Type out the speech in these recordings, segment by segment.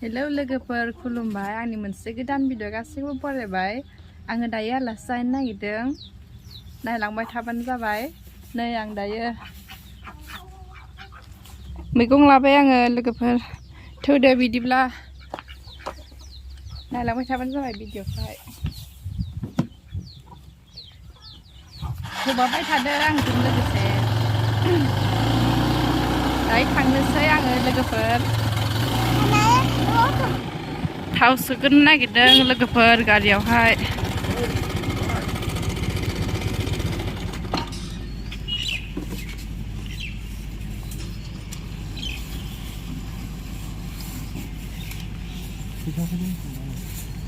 Hello लोगोफोर खुलुमबाय आंनि मोनसे गोदान भिडिअ गासैबो बरायबाय आङो दायो आलासि जानो नागिरदों नायलांबाय थाबानो जाबाय नै आं दायो मैगं लाबाय आङो लोगोफोर थौदो बिदिब्ला नायलांबाय थाबानो जाबाय भिडिअखौहाय होबाय थादों आंजों लोगोसे दायो थांनोसै आङो लोगोफोर थाव सोगोन नागिरदों लोगोफोर गारियावहाय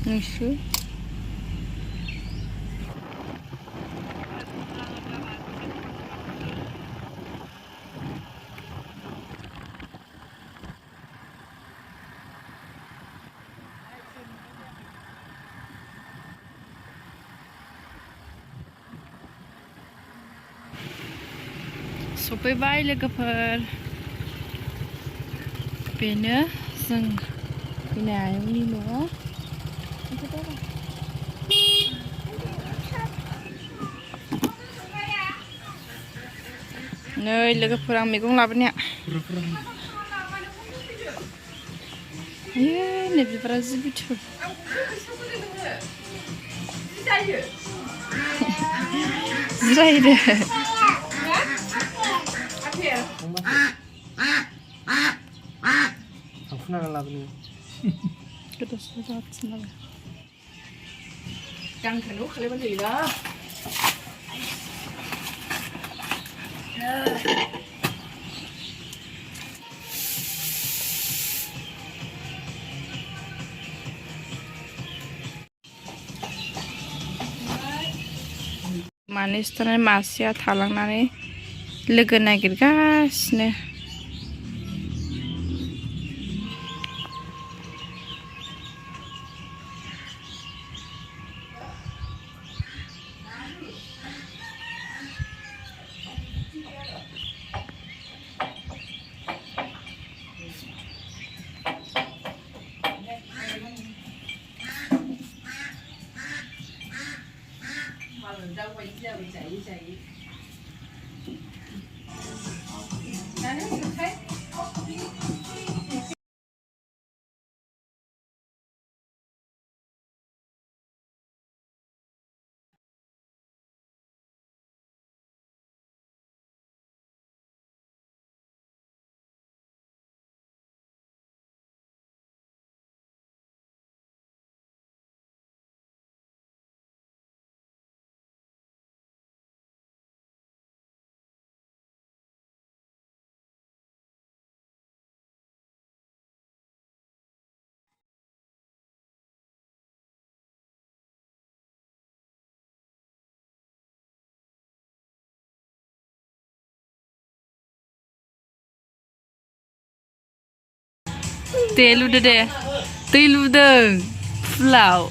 नोंसो सफैबाय लोगोफोर बेनो जों फैनाय आयंनि न'आ नै लोगोफोर आं मैगं लाबोनाया आयै नै बिबारा जि बिथुर जिरायदो थांफुनानै लाबोनो गोदावसोल जाथिनालाय गांखौनो खालामबानो जायोना मानै सिथारनाय मासेया थालांनानै लोगो नागिरगासिनो दै लुदो दे दै लुदों फुलाव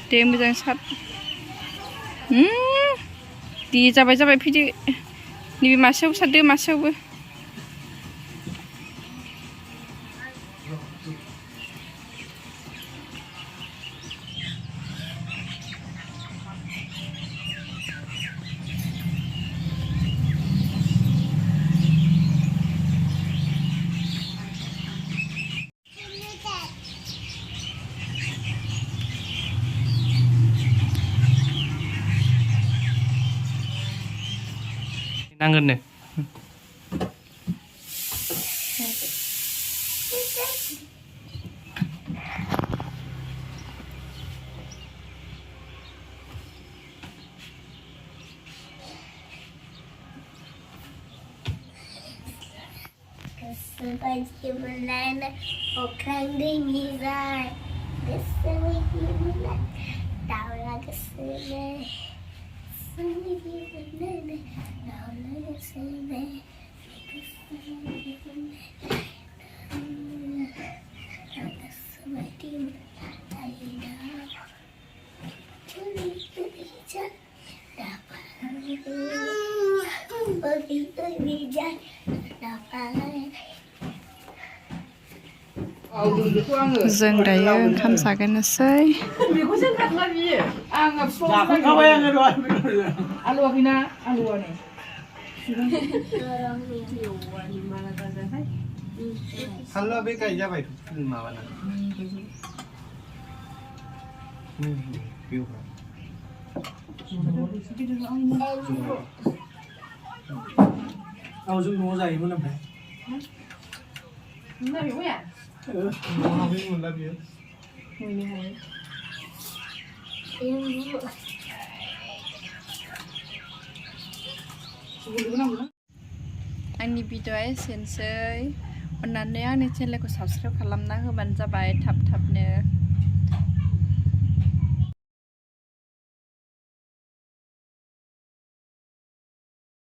दे मोजां सार दे जाबाय जाबाय फैदो नैबे मासेयावबो सारदो मासेयावबो नांगोन नो Sebenarnya orang demi zai, kesenangan tahu lah kesenangan, kesenangan tahu lah kesenangan, ada semacam ada, begitu bijak dapat begitu bijak dapat. जों दायो ओंखाम जागोननोसै जाखांखाबाय आङो दहाय आलुआ गैना आलुआ नै हालुआ बे गायजाबाय माबाना औ जों न'आव जायोमोन ओमफ्राय न'आव हाबैनो मोनला बियो आंनि भिडिअआ एसेनोसै अन्नानै आंनि चेनेलखौ साबस्क्राइब खालामना होबानो जाबाय थाब थाबनो